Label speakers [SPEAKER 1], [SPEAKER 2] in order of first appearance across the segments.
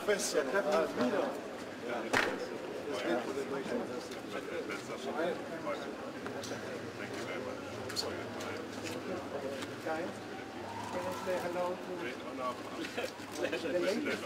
[SPEAKER 1] Professor.
[SPEAKER 2] Thank you very much for your time.
[SPEAKER 1] Can I say hello to the ladies?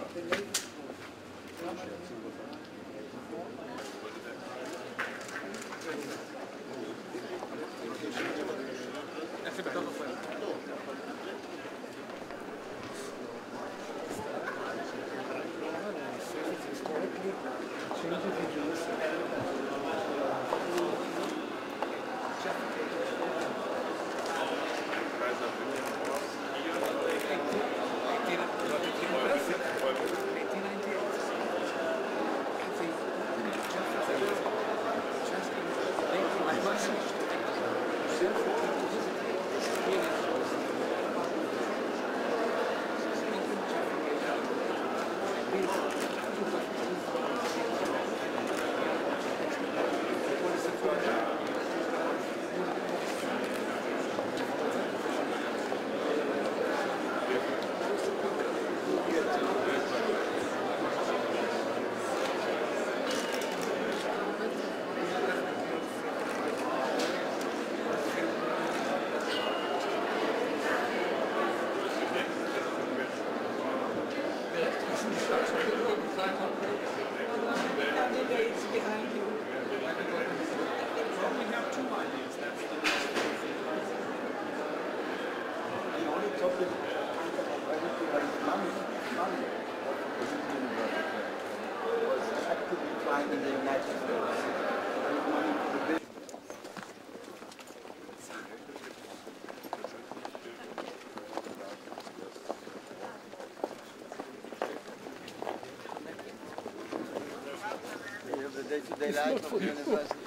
[SPEAKER 3] Day-to-day life of the university.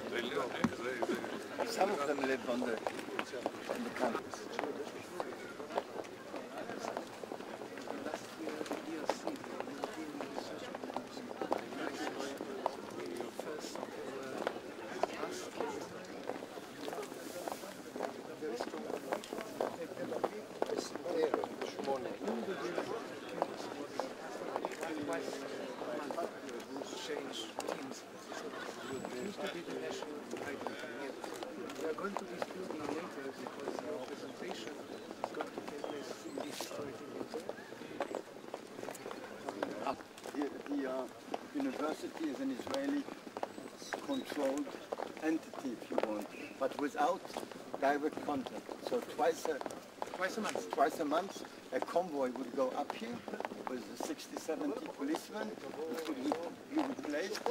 [SPEAKER 3] Some of them live on the campus. University is an Israeli-controlled entity, if you want, but without direct contact. So twice a month, a convoy would go up here with 60, 70 policemen who would be replaced.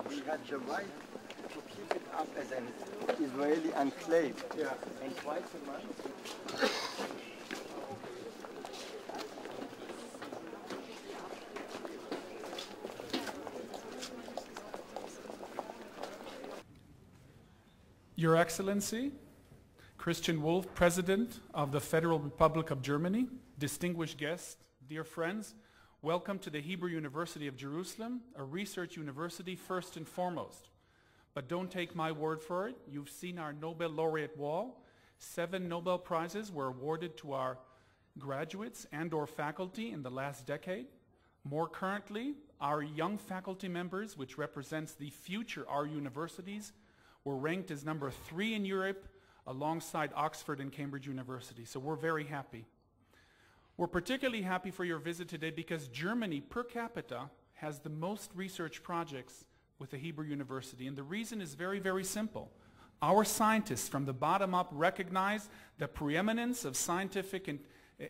[SPEAKER 3] We had the right to keep it up as an Israeli enclave.
[SPEAKER 1] Yeah.
[SPEAKER 3] And twice a month.
[SPEAKER 4] Your Excellency, Christian Wulff, President of the Federal Republic of Germany, distinguished guests, dear friends, welcome to the Hebrew University of Jerusalem, a research university first and foremost. But don't take my word for it. You've seen our Nobel laureate wall. 7 Nobel Prizes were awarded to our graduates and or faculty in the last decade. More currently, our young faculty members, which represents the future our universities, were ranked as number 3 in Europe alongside Oxford and Cambridge University. So we're very happy. We're particularly happy for your visit today because Germany per capita has the most research projects with the Hebrew University. And the reason is very, very simple. Our scientists from the bottom up recognize the preeminence of scientific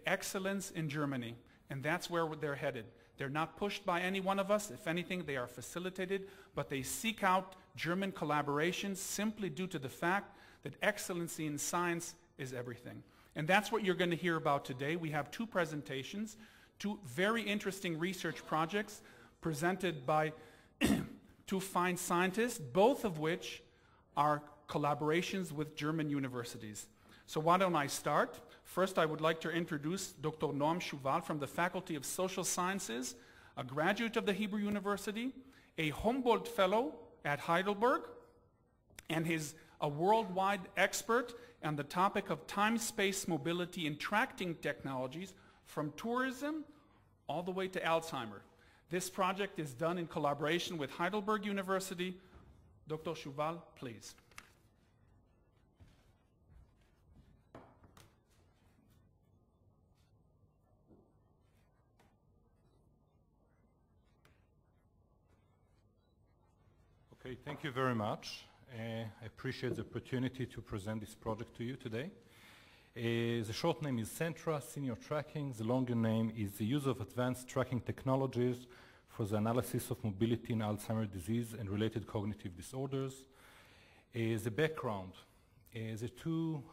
[SPEAKER 4] excellence in Germany. And that's where they're headed. They're not pushed by any one of us. If anything, they are facilitated, but they seek out German collaborations simply due to the fact that excellency in science is everything. And that's what you're going to hear about today. We have 2 presentations, 2 very interesting research projects presented by 2 fine scientists, both of which are collaborations with German universities. So why don't I start? First, I would like to introduce Dr. Noam Shuval from the Faculty of Social Sciences, a graduate of the Hebrew University, a Humboldt Fellow at Heidelberg, and a worldwide expert on the topic of time-space mobility in tracking technologies from tourism all the way to Alzheimer's. This project is done in collaboration with Heidelberg University. Dr. Shuval, please.
[SPEAKER 5] Okay, thank you very much. I appreciate the opportunity to present this project to you today. The short name is Centra, Senior Tracking. The longer name is the use of advanced tracking technologies for the analysis of mobility in Alzheimer's disease and related cognitive disorders. The background. The 2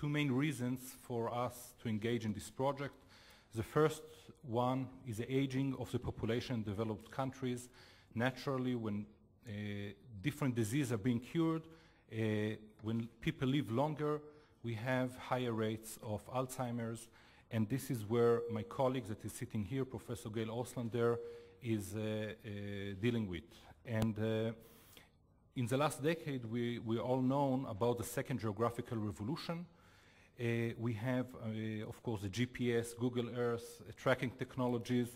[SPEAKER 5] main reasons for us to engage in this project. The first one is the aging of the population in developed countries. Naturally, when different diseases are being cured, when people live longer, we have higher rates of Alzheimer's, and this is where my colleague that is sitting here, Professor Gail Oslander, is dealing with. And in the last decade, we all known about the second geographical revolution. We have, of course, the GPS, Google Earth, tracking technologies,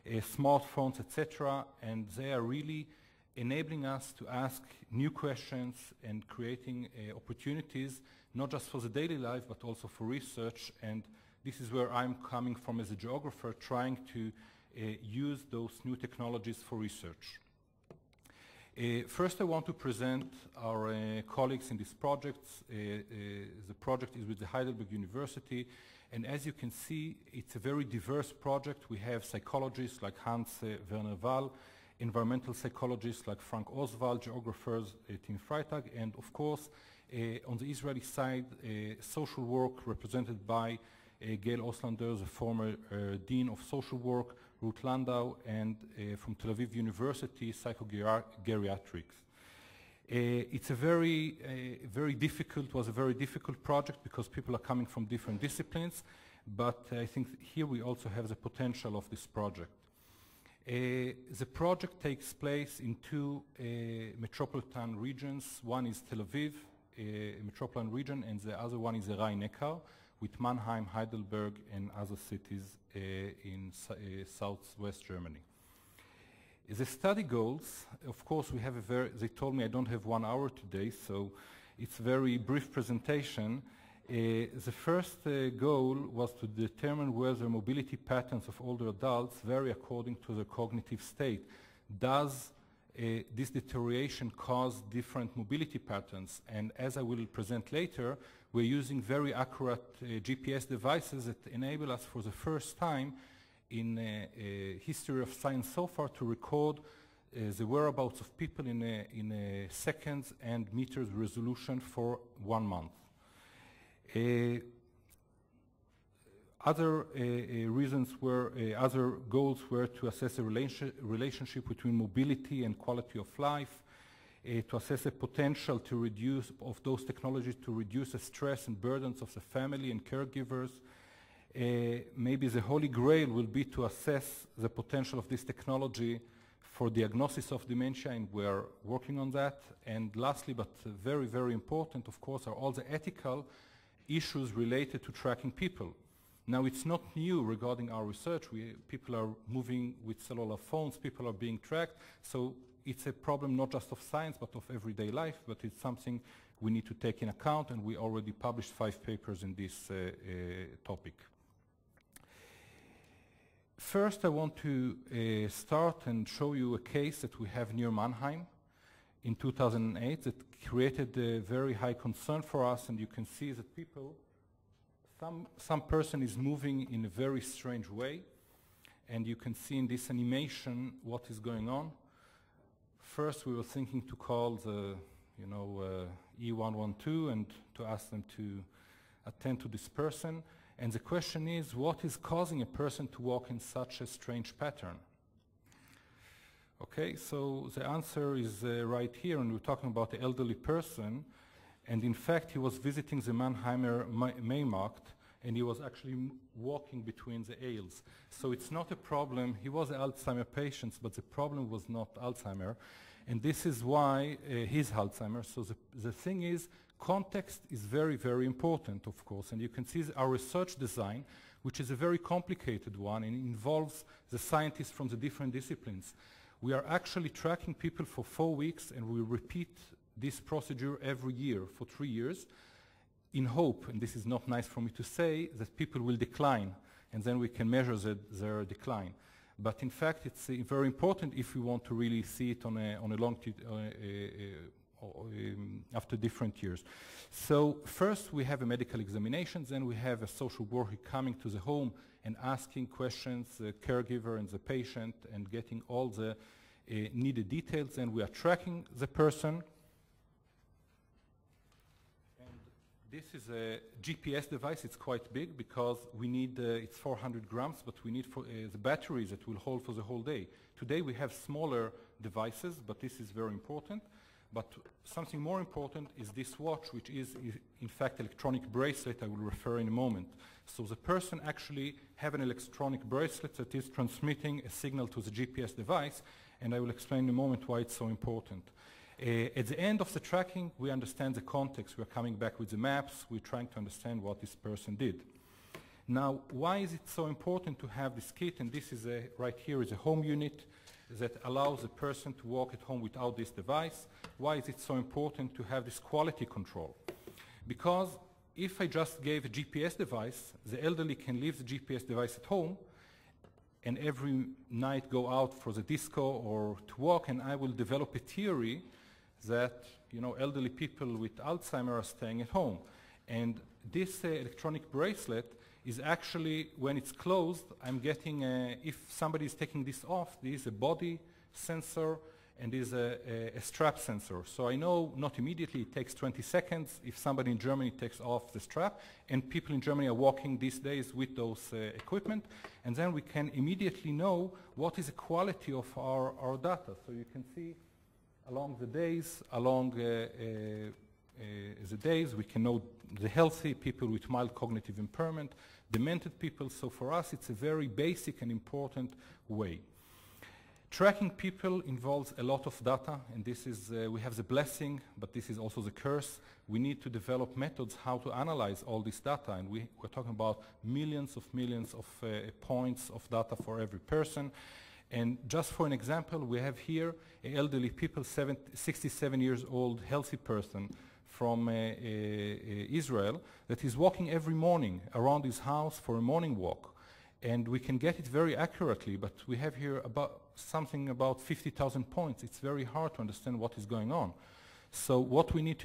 [SPEAKER 5] smartphones, etc., and they are really enabling us to ask new questions and creating opportunities, not just for the daily life, but also for research. And this is where I'm coming from as a geographer, trying to use those new technologies for research. First, I want to present our colleagues in this project. The project is with the Heidelberg University, and as you can see, it's a very diverse project. We have psychologists like Hans Werner Wall, environmental psychologists like Frank Oswald, geographers Tim Freitag, and of course, on the Israeli side, social work represented by Gail Oslander, the former Dean of Social Work, Ruth Landau, and from Tel Aviv University, Psychogeriatrics. It's a very difficult project because people are coming from different disciplines, but I think here we also have the potential of this project. The project takes place in 2 metropolitan regions. One is Tel Aviv, a metropolitan region, and the other one is the Rhine-Neckar, with Mannheim, Heidelberg, and other cities in southwest Germany. The study goals, of course, we have they told me I don't have 1 hour today, so it's a very brief presentation. The first goal was to determine whether mobility patterns of older adults vary according to their cognitive state. Does this deterioration cause different mobility patterns? And as I will present later, we're using very accurate GPS devices that enable us for the first time in history of science so far to record the whereabouts of people in a seconds and meters resolution for 1 month. Other other goals were to assess the relationship between mobility and quality of life, to assess the potential to reduce of those technologies to reduce the stress and burdens of the family and caregivers. Maybe the holy grail will be to assess the potential of this technology for diagnosis of dementia, and we're working on that. And lastly, but very, very important, of course, are all the ethical issues related to tracking people. Now, it's not new regarding our research. People are moving with cellular phones, people are being tracked, so it's a problem not just of science, but of everyday life, but it's something we need to take in account, and we already published 5 papers in this topic. First, I want to start and show you a case that we have near Mannheim in 2008 that created a very high concern for us, and you can see that people, some person is moving in a very strange way, and you can see in this animation what is going on. First, we were thinking to call the, E112 and to ask them to attend to this person. And the question is, what is causing a person to walk in such a strange pattern? Okay, so the answer is right here, and we're talking about an elderly person. And in fact, he was visiting the Mannheimer Maymarkt, and he was actually walking between the aisles. So it's not a problem. He was an Alzheimer patient, but the problem was not Alzheimer. And this is why he's Alzheimer. So the thing is, context is very, very important, of course. And you can see our research design, which is a very complicated one, and involves the scientists from the different disciplines. We are actually tracking people for 4 weeks, and we repeat this procedure every year for 3 years, in hope, and this is not nice for me to say, that people will decline, and then we can measure their decline. But in fact, it's very important if we want to really see it on a long after different years. So first we have a medical examination, then we have a social worker coming to the home and asking questions, the caregiver and the patient, and getting all the needed details, and we are tracking the person. This is a GPS device. It's quite big because we need, it's 400 grams, but we need the batteries that will hold for the whole day. Today we have smaller devices, but this is very important. But something more important is this watch, which is in fact electronic bracelet. I will refer in a moment. So the person actually have an electronic bracelet that is transmitting a signal to the GPS device, and I will explain in a moment why it's so important. At the end of the tracking, we understand the context. We're coming back with the maps. We're trying to understand what this person did. Now, why is it so important to have this kit? And this is right here is a home unit that allows a person to walk at home without this device. Why is it so important to have this quality control? Because if I just gave a GPS device, the elderly can leave the GPS device at home and every night go out for the disco or to walk, and I will develop a theory that elderly people with Alzheimer are staying at home. And this electronic bracelet is actually, when it's closed, I'm getting, if somebody is taking this off, there is a body sensor and there is a strap sensor. So I know not immediately, it takes 20 seconds if somebody in Germany takes off the strap, and people in Germany are walking these days with those equipment, and then we can immediately know what is the quality of our data. So you can see along the days, we can know the healthy people with mild cognitive impairment, demented people. So for us, it's a very basic and important way. Tracking people involves a lot of data, and this is, we have the blessing, but this is also the curse. We need to develop methods how to analyze all this data, and we're talking about millions of points of data for every person. And just for an example, we have here an elderly people, 67 years old, healthy person from Israel that is walking every morning around his house for a morning walk. And we can get it very accurately, but we have here something about 50,000 points. It's very hard to understand what is going on. So what we needed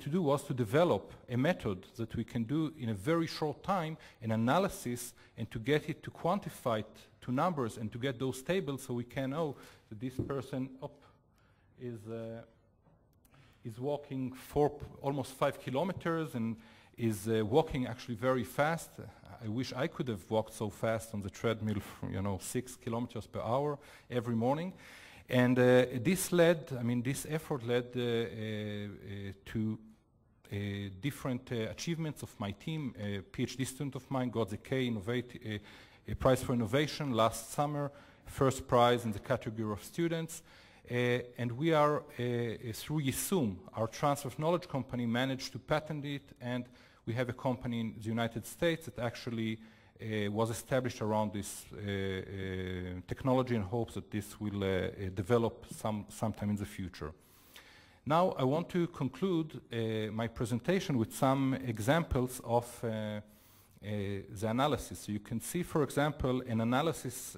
[SPEAKER 5] to do was to develop a method that we can do in a very short time, an analysis, and to get it to quantify it to numbers and to get those tables so we can know that this person is walking almost 5 kilometers and is walking actually very fast. I wish I could have walked so fast on the treadmill, 6 kilometers per hour every morning. And this effort led to different achievements of my team. A PhD student of mine got the K Prize for Innovation last summer. first prize in the category of students. And we are, through Yisum, our transfer of knowledge company, managed to patent it, and we have a company in the United States that actually was established around this technology in hopes that this will develop sometime in the future. Now I want to conclude my presentation with some examples of the analysis. So you can see, for example, an analysis,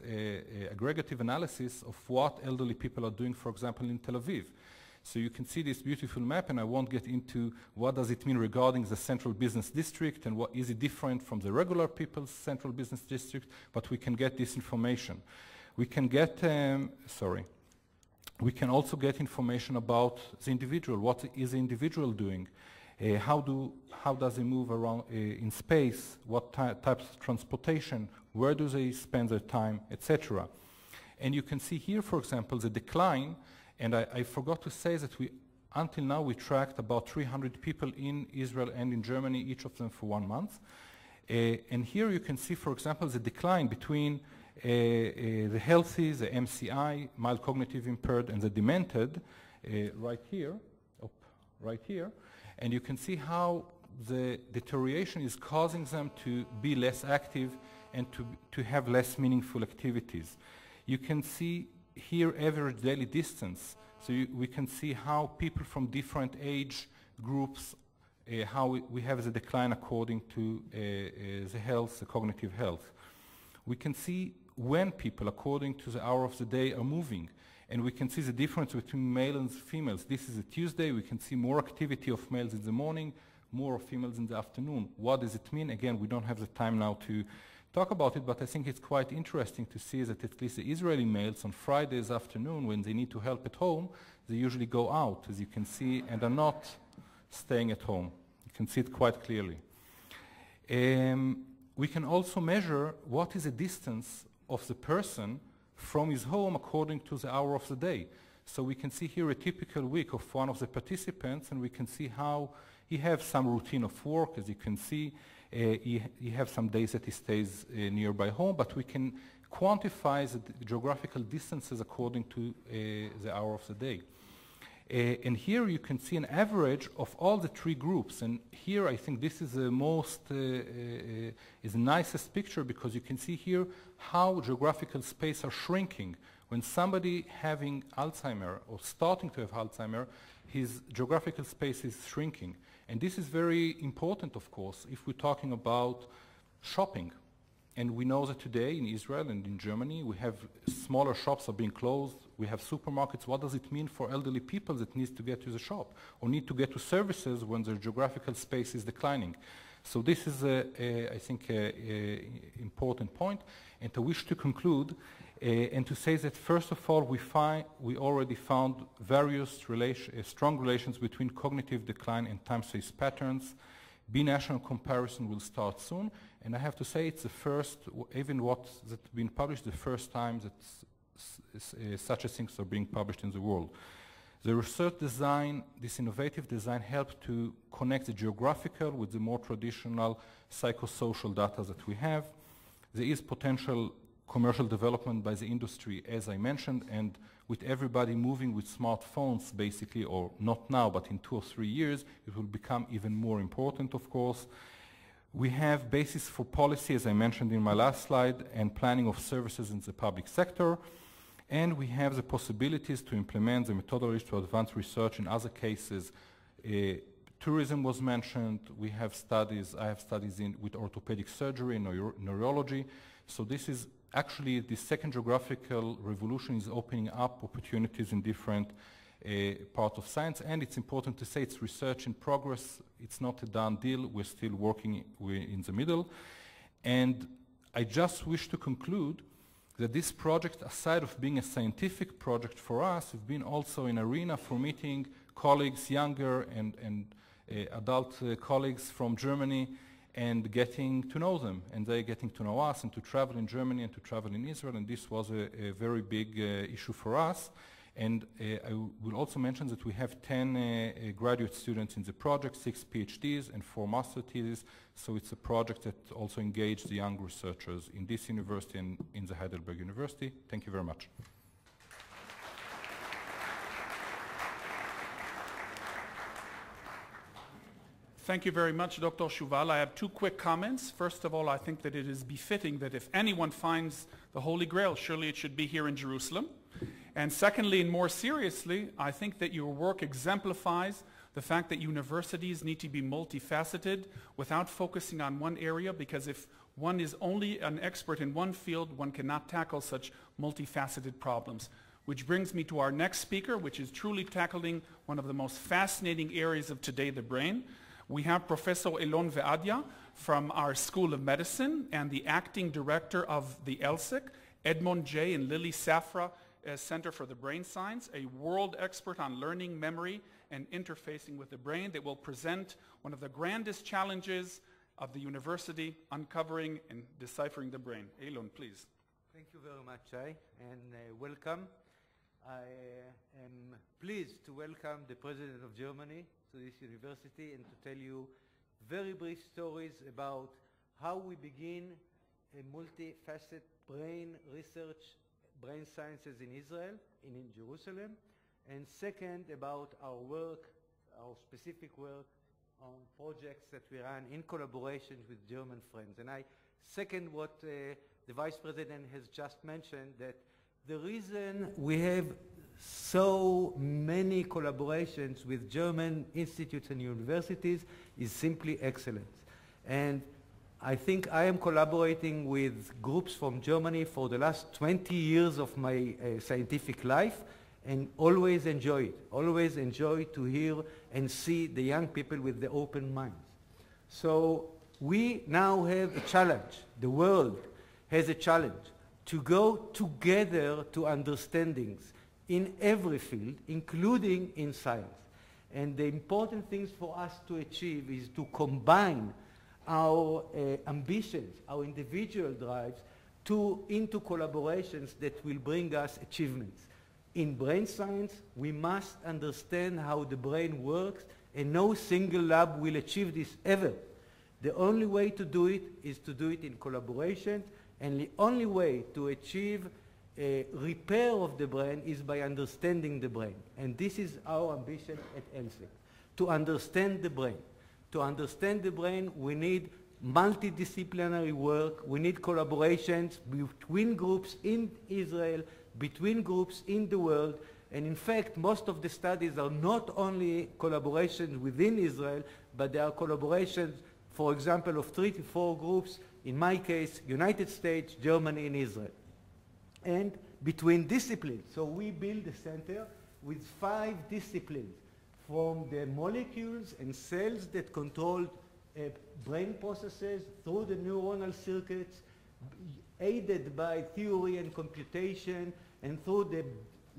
[SPEAKER 5] aggregative analysis of what elderly people are doing, for example, in Tel Aviv. So you can see this beautiful map, and I won't get into what does it mean regarding the central business district and what is it different from the regular people's central business district, but we can get this information. We can get, we can also get information about the individual. What is the individual doing? How does he move around in space? What types of transportation? Where do they spend their time, etc. And you can see here, for example, the decline. And I forgot to say that until now we tracked about 300 people in Israel and in Germany, each of them for 1 month. And here you can see, for example, the decline between the healthy, the MCI, mild cognitive impaired, and the demented, right here. And you can see how the deterioration is causing them to be less active and to have less meaningful activities. You can see here average daily distance. So we can see how people from different age groups, how we have the decline according to the health, the cognitive health. We can see when people, according to the hour of the day, are moving. And we can see the difference between male and females. This is a Tuesday. We can see more activity of males in the morning, more of females in the afternoon. What does it mean? Again, we don't have the time now to talk about it, but I think it's quite interesting to see that at least the Israeli males on Fridays afternoon, when they need to help at home, they usually go out, as you can see, and are not staying at home. You can see it quite clearly. We can also measure what is the distance of the person from his home according to the hour of the day. So we can see here a typical week of one of the participants, and we can see how he has some routine of work. As you can see, he has some days that he stays nearby home, but we can quantify the geographical distances according to the hour of the day. And here you can see an average of all the three groups. And here I think this is the most, is the nicest picture, because you can see here how geographical space are shrinking. When somebody having Alzheimer or starting to have Alzheimer, his geographical space is shrinking. And this is very important, of course, if we're talking about shopping. And we know that today in Israel and in Germany, we have smaller shops are being closed. We have supermarkets. What does it mean for elderly people that need to get to the shop or need to get to services when their geographical space is declining? So this is, I think, an important point. And I wish to conclude and to say that, first of all, we already found various strong relations between cognitive decline and time space patterns. Binational comparison will start soon. And I have to say it's the first, even what's been published, the first time that such a things are being published in the world. The research design, this innovative design, helped to connect the geographical with the more traditional psychosocial data that we have. There is potential commercial development by the industry, as I mentioned, and with everybody moving with smartphones, basically, or not now, but in 2 or 3 years, it will become even more important, of course. We have basis for policy, as I mentioned in my last slide, and planning of services in the public sector. And we have the possibilities to implement the methodology to advance research in other cases. Tourism was mentioned. We have studies, I have studies with orthopedic surgery and neurology. So this is actually the second geographical revolution is opening up opportunities in different part of science, and it's important to say it's research in progress. It's not a done deal. We're still working in the middle. And I just wish to conclude that this project, aside of being a scientific project for us, has been also an arena for meeting colleagues, younger and adult colleagues from Germany, and getting to know them, and they getting to know us, and to travel in Germany and to travel in Israel, and this was a very big issue for us. And I will also mention that we have 10 graduate students in the project, 6 PhDs and 4 master theses. So it's a project that also engages the young researchers in this university and in the Heidelberg University. Thank you very much.
[SPEAKER 4] Thank you very much, Dr. Shuval. I have 2 quick comments. First of all, I think that it is befitting that if anyone finds the Holy Grail, surely it should be here in Jerusalem. And secondly, and more seriously, I think that your work exemplifies the fact that universities need to be multifaceted without focusing on one area, because if one is only an expert in one field, one cannot tackle such multifaceted problems. Which brings me to our next speaker, which is truly tackling one of the most fascinating areas of today, the brain. We have Professor Elon Ve'adia from our School of Medicine and the acting director of the ELSIC, Edmond J. and Lily Safra Center for the Brain Science, a world expert on learning, memory, and interfacing with the brain that will present one of the grandest challenges of the university, uncovering and deciphering the brain. Elon, please.
[SPEAKER 6] Thank you very much, Shai, and welcome. I am pleased to welcome the President of Germany to this university and to tell you very brief stories about how we begin a multifaceted brain research, brain sciences in Israel, in Jerusalem, and second about our work, our specific work on projects that we run in collaboration with German friends. And I second what the Vice President has just mentioned, that the reason we have so many collaborations with German institutes and universities is simply excellence. And I think I am collaborating with groups from Germany for the last 20 years of my scientific life, and always enjoy it. Always enjoy to hear and see the young people with the open minds. So we now have a challenge. The world has a challenge to go together to understandings in every field, including in science. And the important things for us to achieve is to combine our ambitions, our individual drives, into collaborations that will bring us achievements. In brain science, we must understand how the brain works, and no single lab will achieve this ever. The only way to do it is to do it in collaboration, and the only way to achieve a repair of the brain is by understanding the brain. And this is our ambition at ELSIC, to understand the brain. To understand the brain, we need multidisciplinary work, we need collaborations between groups in Israel, between groups in the world, and in fact, most of the studies are not only collaborations within Israel, but they are collaborations, for example, of 3 to 4 groups, in my case, United States, Germany, and Israel. And between disciplines, so we build a center with 5 disciplines, from the molecules and cells that control brain processes through the neuronal circuits, aided by theory and computation, and through the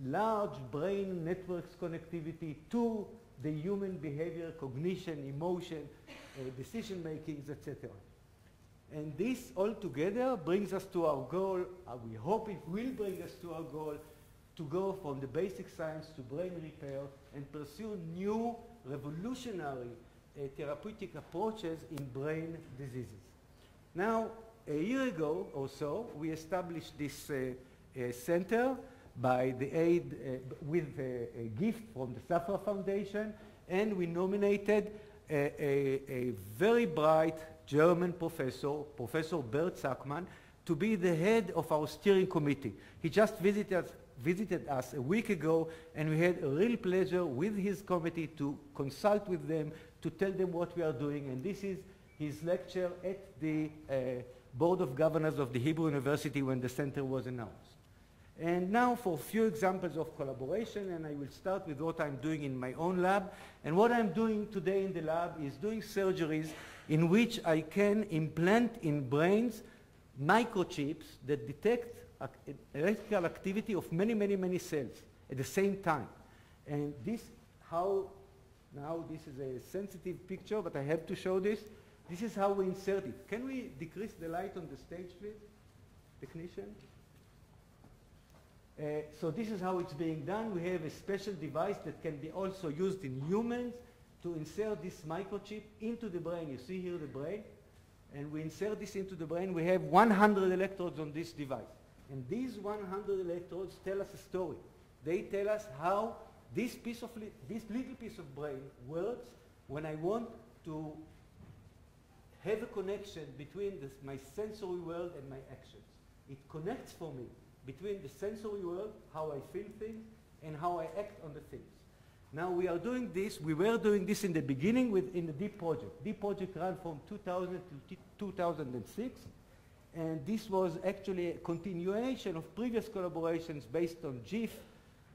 [SPEAKER 6] large brain networks connectivity to the human behavior, cognition, emotion, decision makings, etc. And this all together brings us to our goal. We hope it will bring us to our goal to go from the basic science to brain repair and pursue new revolutionary therapeutic approaches in brain diseases. Now, a year ago or so, we established this center by the aid, with a gift from the Safra Foundation, and we nominated a very bright German professor, Professor Bert Sackmann, to be the head of our steering committee. He just visited us a week ago, and we had a real pleasure with his committee to consult with them, to tell them what we are doing, and this is his lecture at the Board of Governors of the Hebrew University when the center was announced. And now for a few examples of collaboration, and I will start with what I'm doing in my own lab. And what I'm doing today in the lab is doing surgeries in which I can implant in brains microchips that detect electrical activity of many, many, many cells at the same time. And this, now this is a sensitive picture, but I have to show this. This is how we insert it. Can we decrease the light on the stage, please, technician? So this is how it's being done. We have a special device that can be also used in humans to insert this microchip into the brain. You see here the brain. And we insert this into the brain. We have 100 electrodes on this device. And these 100 electrodes tell us a story. They tell us how this little piece of brain works when I want to have a connection between my sensory world and my actions. It connects for me between the sensory world, how I feel things, and how I act on the things. Now we are doing this, we were doing this in the beginning in the DEEP project. DEEP project ran from 2000 to 2006, and this was actually a continuation of previous collaborations based on GIF,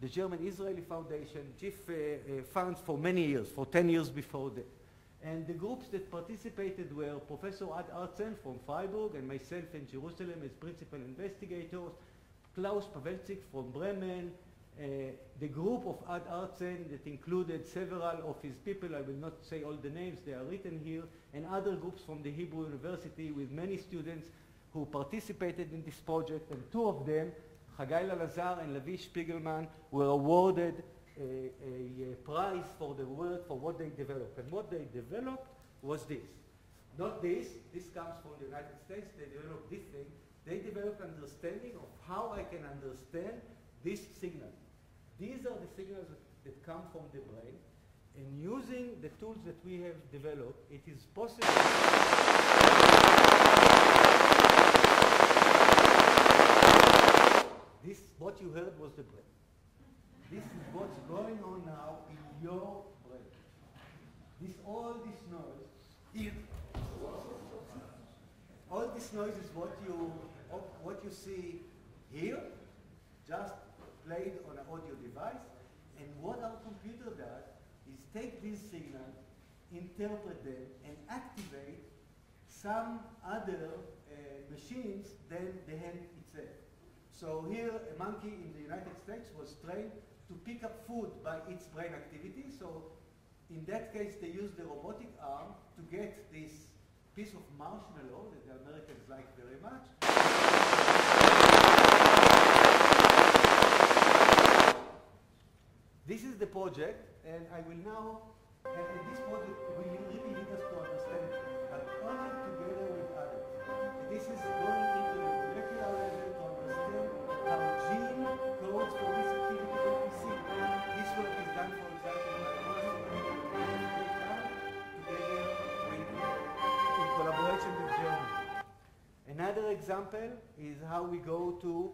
[SPEAKER 6] the German-Israeli Foundation. GIF funds for many years, for 10 years before that. And the groups that participated were Professor Ad Arkin from Freiburg and myself in Jerusalem as principal investigators, Klaus Pavelczyk from Bremen, the group of Ad Arkin that included several of his people, I will not say all the names, they are written here, and other groups from the Hebrew University with many students who participated in this project, and two of them, Chagai Lalazar and Lavi Spiegelman, were awarded a prize for the work, for what they developed. And what they developed was this. Not this. This comes from the United States. They developed this thing. They developed understanding of how I can understand this signal. These are the signals that come from the brain. And using the tools that we have developed, it is possible. This, what you heard was the brain. This is what's going on now in your brain. All this noise here. All this noise is what you see here, just played on an audio device. And what our computer does is take these signals, interpret them, and activate some other machines than the hand itself. So here, a monkey in the United States was trained to pick up food by its brain activity. So in that case, they used the robotic arm to get this piece of marshmallow that the Americans like very much. This is the project, and I will now, and this project will really need us to understand that only together with others. This is going into the molecular level to understand how gene codes for this activity that we see. This work is done, for example, by in collaboration with Germany. Another example is how we go to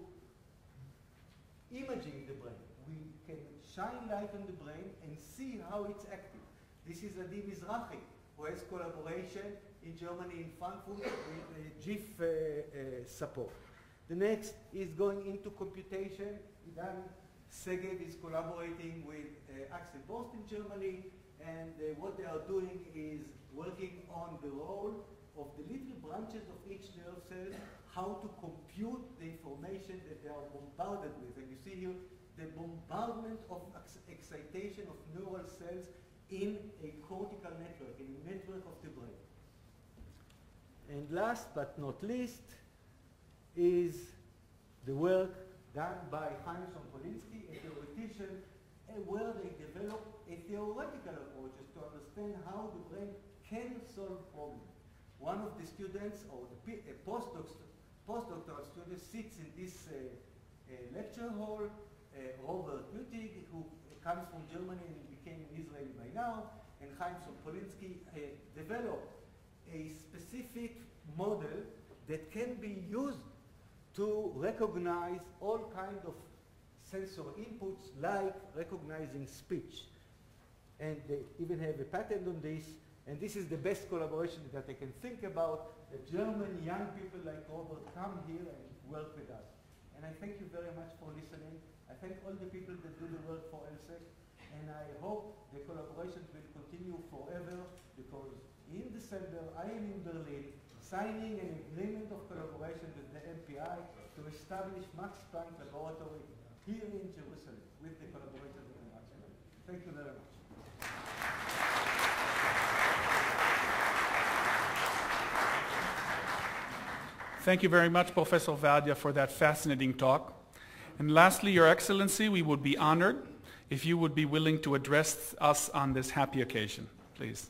[SPEAKER 6] imaging the brain. We can shine light on the brain and see how it's active. This is Adi Mizrahi, who has collaboration in Germany, in Frankfurt, with GIF support. The next is going into computation. Dan Segev is collaborating with Axel Borst in Germany, and what they are doing is working on the role of the little branches of each nerve cell, how to compute the information that they are bombarded with. And you see here the bombardment of excitation of neural cells in a cortical network, in a network of the brain. And last but not least is the work done by Chaim Sompolinsky, a theoretician, where they develop a theoretical approach to understand how the brain can solve problems. One of the students, or a postdoctoral student, sits in this lecture hall, Robert Nütig, who comes from Germany and became an Israeli by now, and Chaim Sompolinsky developed a specific model that can be used to recognize all kinds of sensory inputs, like recognizing speech. And they even have a patent on this, and this is the best collaboration that I can think about. The German young people like Robert come here and work with us. And I thank you very much for listening. I thank all the people that do the work for ELSEC, and I hope the collaboration will continue forever, because in December I am in Berlin signing an agreement of collaboration with the MPI to establish Max Planck Laboratory here in Jerusalem with the collaborators of the Max Planck. Thank you very much.
[SPEAKER 4] Thank you very much, Professor Vardia, for that fascinating talk. And lastly, Your Excellency, we would be honored if you would be willing to address us on this happy occasion, please.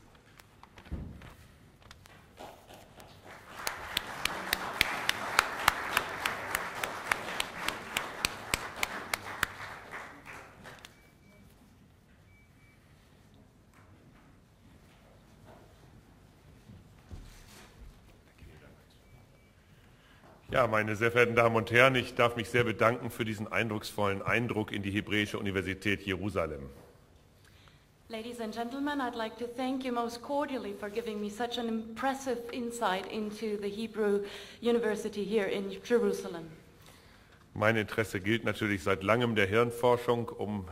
[SPEAKER 2] Ja, meine sehr verehrten Damen und Herren, ich darf mich sehr bedanken für diesen eindrucksvollen Eindruck in die Hebräische Universität Jerusalem.
[SPEAKER 7] Ladies and gentlemen, I'd like to thank you most cordially for giving me such an impressive insight into the Hebrew University here in Jerusalem.
[SPEAKER 2] Mein Interesse gilt natürlich seit langem der Hirnforschung, um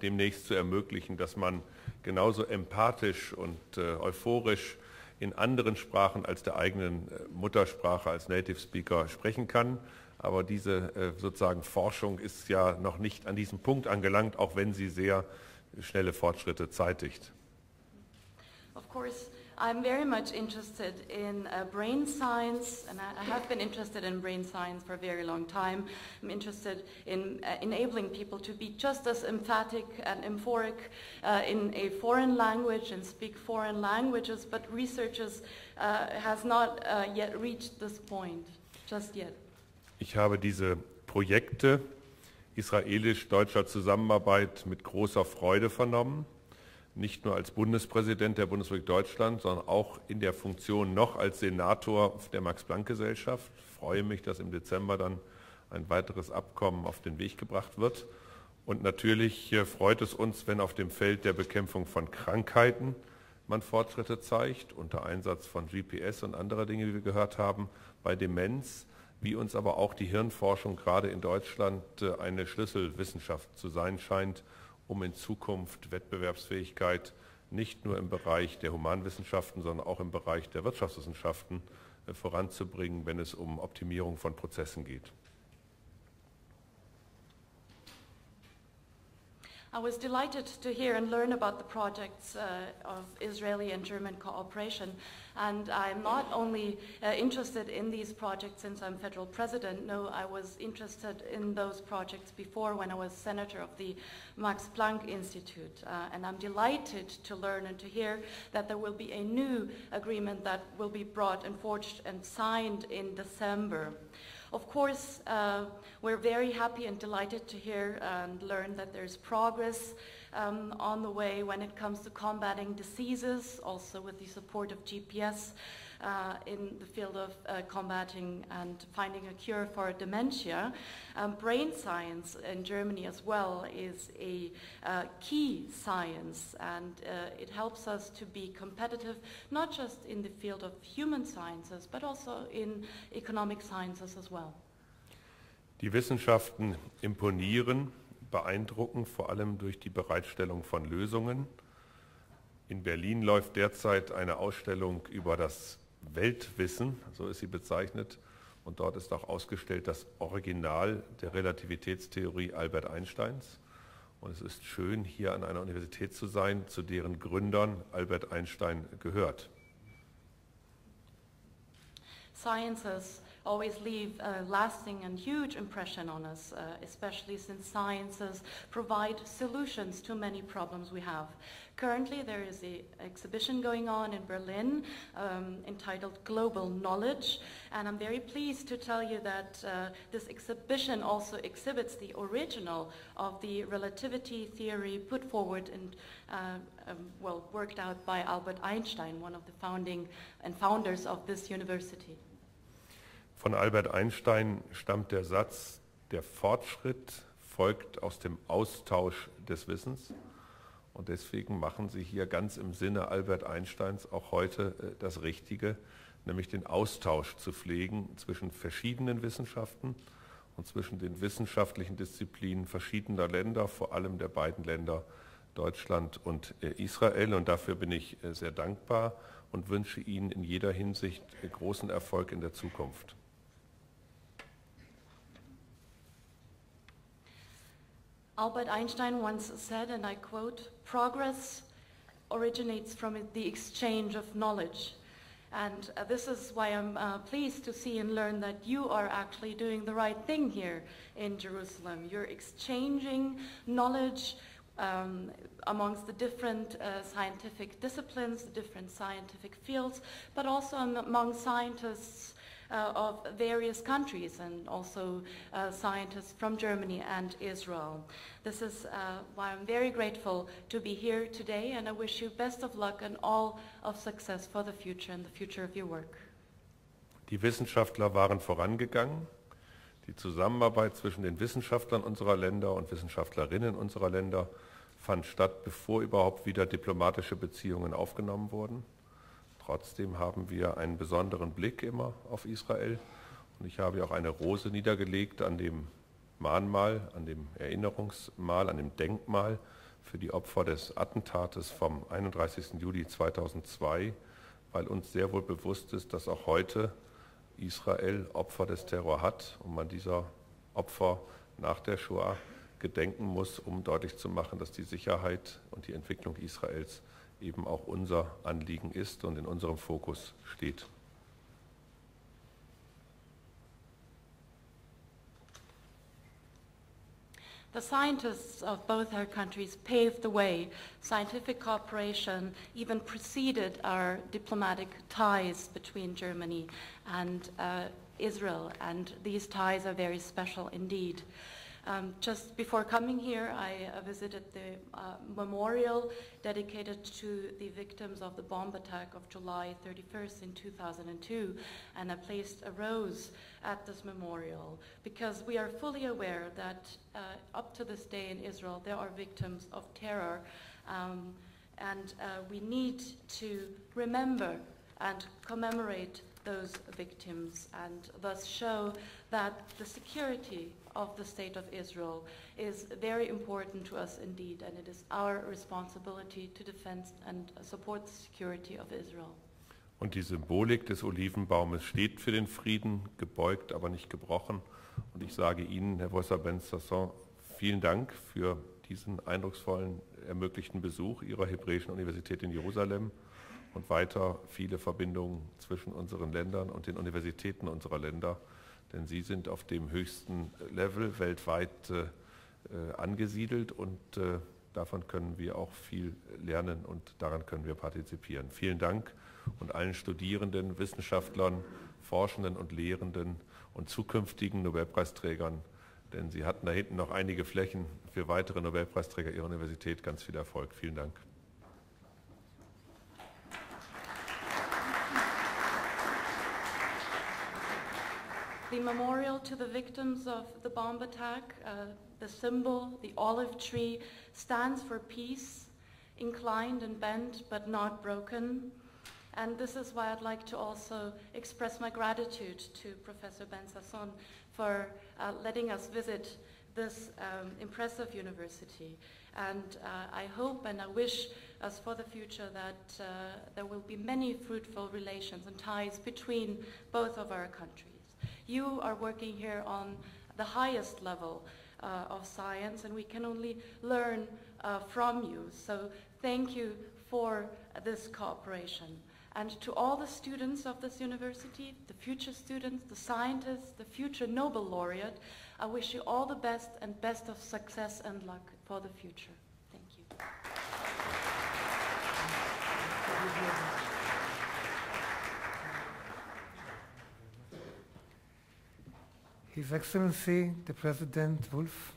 [SPEAKER 2] demnächst zu ermöglichen, dass man genauso empathisch und euphorisch in anderen Sprachen als der eigenen Muttersprache als Native Speaker sprechen kann. Aber diese sozusagen Forschung ist ja noch nicht an diesem Punkt angelangt, auch wenn sie sehr schnelle Fortschritte zeitigt.
[SPEAKER 7] Of course, I'm very much interested in brain science, and I have been interested in brain science for a very long time. I'm interested in enabling people to be just as emphatic and euphoric in a foreign language and speak foreign languages, but researchers has not yet reached this point, just yet.
[SPEAKER 2] Ich habe diese Projekte israelisch-deutscher Zusammenarbeit mit großer Freude vernommen. Nicht nur als Bundespräsident der Bundesrepublik Deutschland, sondern auch in der Funktion noch als Senator der Max-Planck-Gesellschaft. Ich freue mich, dass im Dezember dann ein weiteres Abkommen auf den Weg gebracht wird. Und natürlich freut es uns, wenn auf dem Feld der Bekämpfung von Krankheiten man Fortschritte zeigt, unter Einsatz von GPS und anderer Dinge, wie wir gehört haben, bei Demenz, wie uns aber auch die Hirnforschung gerade in Deutschland eine Schlüsselwissenschaft zu sein scheint, um in Zukunft Wettbewerbsfähigkeit nicht nur im Bereich der Humanwissenschaften, sondern auch im Bereich der Wirtschaftswissenschaften voranzubringen, wenn es um Optimierung von Prozessen geht.
[SPEAKER 7] I was delighted to hear and learn about the projects of Israeli and German cooperation, and I'm not only interested in these projects since I'm federal president. No, I was interested in those projects before when I was senator of the Max Planck Institute, and I'm delighted to learn and to hear that there will be a new agreement that will be brought and forged and signed in December. Of course, we're very happy and delighted to hear and learn that there's progress on the way when it comes to combating diseases, also with the support of GPS in the field of combating and finding a cure for dementia. Brain science in Germany as well is a key science, and it helps us to be competitive, not just in the field of human sciences, but also in economic sciences as well.
[SPEAKER 2] Die Wissenschaften imponieren, beeindrucken, vor allem durch die Bereitstellung von Lösungen. In Berlin läuft derzeit eine Ausstellung über das Weltwissen, so ist sie bezeichnet, und dort ist auch ausgestellt das Original der Relativitätstheorie Albert Einsteins. Und es ist schön, hier an einer Universität zu sein, zu deren Gründern Albert Einstein gehört.
[SPEAKER 7] Sciences always leave a lasting and huge impression on us, especially since sciences provide solutions to many problems we have. Currently there is an exhibition going on in Berlin entitled Global Knowledge, and I'm very pleased to tell you that this exhibition also exhibits the original of the relativity theory put forward and worked out by Albert Einstein, one of the founding and founders of this university.
[SPEAKER 2] Von Albert Einstein stammt der Satz, der Fortschritt folgt aus dem Austausch des Wissens. Und deswegen machen Sie hier ganz im Sinne Albert Einsteins auch heute das Richtige, nämlich den Austausch zu pflegen zwischen verschiedenen Wissenschaften und zwischen den wissenschaftlichen Disziplinen verschiedener Länder, vor allem der beiden Länder Deutschland und Israel. Und dafür bin ich sehr dankbar und wünsche Ihnen in jeder Hinsicht großen Erfolg in der Zukunft.
[SPEAKER 7] Albert Einstein once said, and I quote, "Progress originates from the exchange of knowledge." And this is why I'm pleased to see and learn that you are actually doing the right thing here in Jerusalem. You're exchanging knowledge amongst the different scientific disciplines, the different scientific fields, but also among scientists of various countries, and also scientists from Germany and Israel. This is why I'm very grateful to be here today, and I wish you best of luck and all of success for the future and the future of your work.
[SPEAKER 2] Die Wissenschaftler waren vorangegangen. Die Zusammenarbeit zwischen den Wissenschaftlern unserer Länder und Wissenschaftlerinnen unserer Länder fand statt, bevor überhaupt wieder diplomatische Beziehungen aufgenommen wurden. Trotzdem haben wir einen besonderen Blick immer auf Israel, und ich habe auch eine Rose niedergelegt an dem Mahnmal, an dem Erinnerungsmal, an dem Denkmal für die Opfer des Attentates vom 31. Juli 2002, weil uns sehr wohl bewusst ist, dass auch heute Israel Opfer des Terror hat und man dieser Opfer nach der Shoah gedenken muss, um deutlich zu machen, dass die Sicherheit und die Entwicklung Israels eben auch unser Anliegen ist und in unserem Fokus steht.
[SPEAKER 7] The scientists of both our countries paved the way. Scientific cooperation even preceded our diplomatic ties between Germany and Israel, and these ties are very special indeed. Just before coming here, I visited the memorial dedicated to the victims of the bomb attack of July 31st in 2002, and I placed a rose at this memorial because we are fully aware that up to this day in Israel there are victims of terror, and we need to remember and commemorate those victims and thus show that the security of the State of Israel is very important to us indeed, and it is our responsibility to defend and support the security of Israel.
[SPEAKER 2] Und die Symbolik des Olivenbaumes steht für den Frieden, gebeugt, aber nicht gebrochen. Und ich sage Ihnen, Herr Professor Ben-Sasson, vielen Dank für diesen eindrucksvollen, ermöglichten Besuch Ihrer Hebräischen Universität in Jerusalem und weiter viele Verbindungen zwischen unseren Ländern und den Universitäten unserer Länder, denn Sie sind auf dem höchsten Level weltweit angesiedelt, und davon können wir auch viel lernen und daran können wir partizipieren. Vielen Dank, und allen Studierenden, Wissenschaftlern, Forschenden und Lehrenden und zukünftigen Nobelpreisträgern, denn Sie hatten da hinten noch einige Flächen für weitere Nobelpreisträger Ihrer Universität. Ganz viel Erfolg. Vielen Dank.
[SPEAKER 7] The memorial to the victims of the bomb attack, the symbol, the olive tree, stands for peace, inclined and bent but not broken. And this is why I'd like to also express my gratitude to Professor Ben-Sasson for letting us visit this impressive university. And I hope and I wish us for the future that there will be many fruitful relations and ties between both of our countries. You are working here on the highest level of science, and we can only learn from you. So thank you for this cooperation. And to all the students of this university, the future students, the scientists, the future Nobel laureate, I wish you all the best and best of success and luck for the future. Thank you.
[SPEAKER 8] His Excellency, the President Wulff,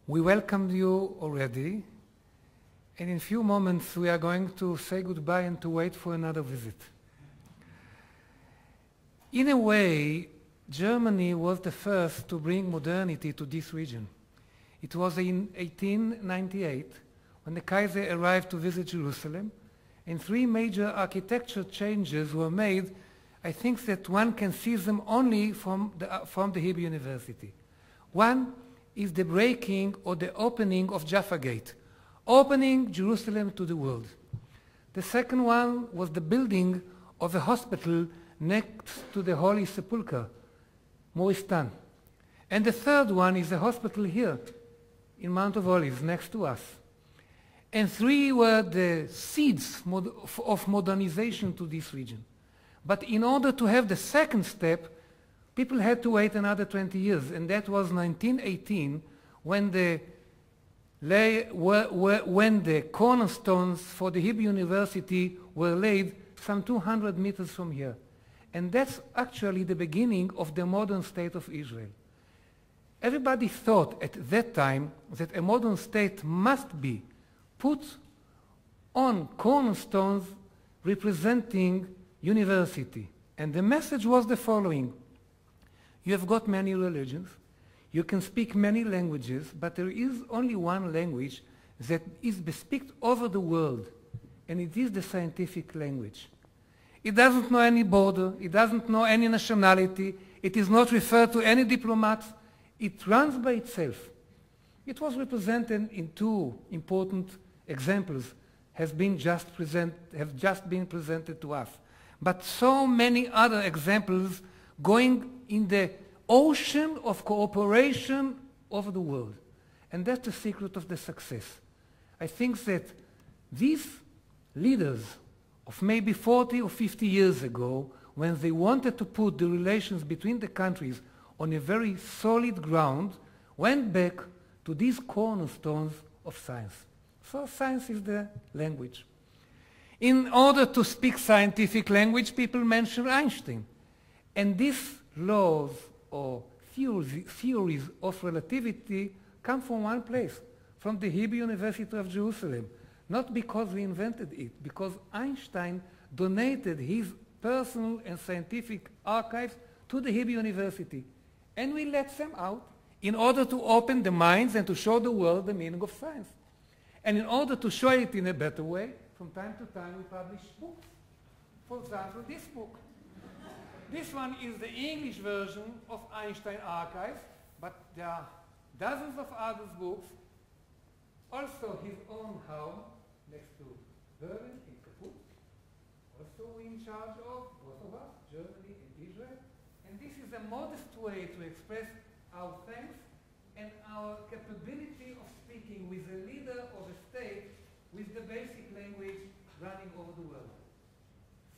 [SPEAKER 8] we welcomed you already, and in a few moments we are going to say goodbye and to wait for another visit. In a way, Germany was the first to bring modernity to this region. It was in 1898 when the Kaiser arrived to visit Jerusalem, and three major architecture changes were made. I think that one can see them only from the Hebrew University. One is the breaking or the opening of Jaffa Gate, opening Jerusalem to the world. The second one was the building of a hospital next to the Holy Sepulchre, Moristan. And the third one is a hospital here in Mount of Olives next to us. and 3 were the seeds of modernization to this region. But in order to have the second step, people had to wait another 20 years, and that was 1918 when the cornerstones for the Hebrew University were laid some 200 meters from here. And that's actually the beginning of the modern state of Israel. Everybody thought at that time that a modern state must be put on cornerstones representing university. And the message was the following: you have got many religions, you can speak many languages, but there is only one language that is bespeaked over the world, and it is the scientific language. It doesn't know any border, it doesn't know any nationality, it is not referred to any diplomats, it runs by itself. It was represented in 2 important examples, have just been presented to us. But so many other examples going in the ocean of cooperation over the world. And that's the secret of the success. I think that these leaders of maybe 40 or 50 years ago, when they wanted to put the relations between the countries on a very solid ground, went back to these cornerstones of science. So science is the language. In order to speak scientific language, people mention Einstein. And these laws or theories of relativity come from one place, from the Hebrew University of Jerusalem. Not because we invented it, because Einstein donated his personal and scientific archives to the Hebrew University. And we let them out in order to open the minds and to show the world the meaning of science. And in order to show it in a better way, from time to time we publish books. For example, this book. This one is the English version of Einstein archives, but there are dozens of other books. Also his own home next to Berlin in Kaput. Also we in charge of, both of us, Germany and Israel. And this is a modest way to express our thanks and our capability of speaking with a leader of a state with the basic language running over the world.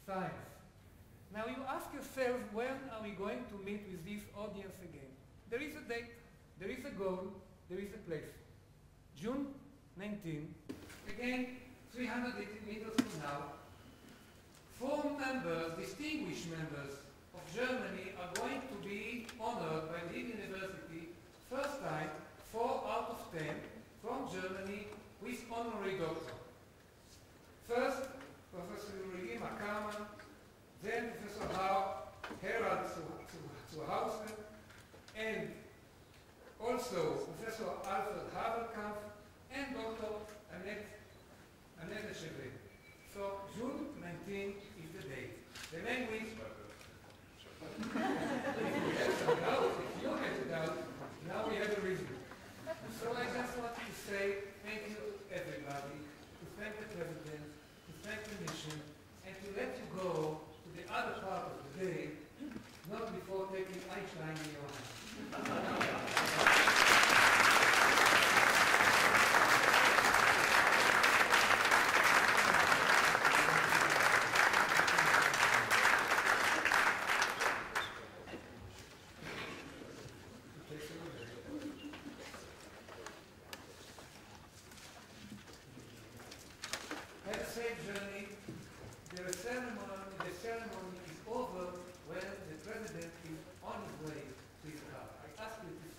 [SPEAKER 8] Science. Now you ask yourself, when are we going to meet with this audience again? There is a date, there is a goal, there is a place. June 19, again 380 meters from now, 4 members, distinguished members of Germany are going to be honored by the university, first time, 4 out of 10 from Germany with honorary doctor. First, Professor Ulrike Ackermann, then Professor Harald Zuhausen, and also Professor Alfred Haberkamp and Dr. Annette Chevret. So June 19 is the date. The language. If you had a doubt, now we have a reason. So I just want to say thank you to everybody, to thank the President, to thank the mission, and to let you go to the other part of the day, not before taking Einstein in your hand. The ceremony is over when the President is on his way to his car. I ask you to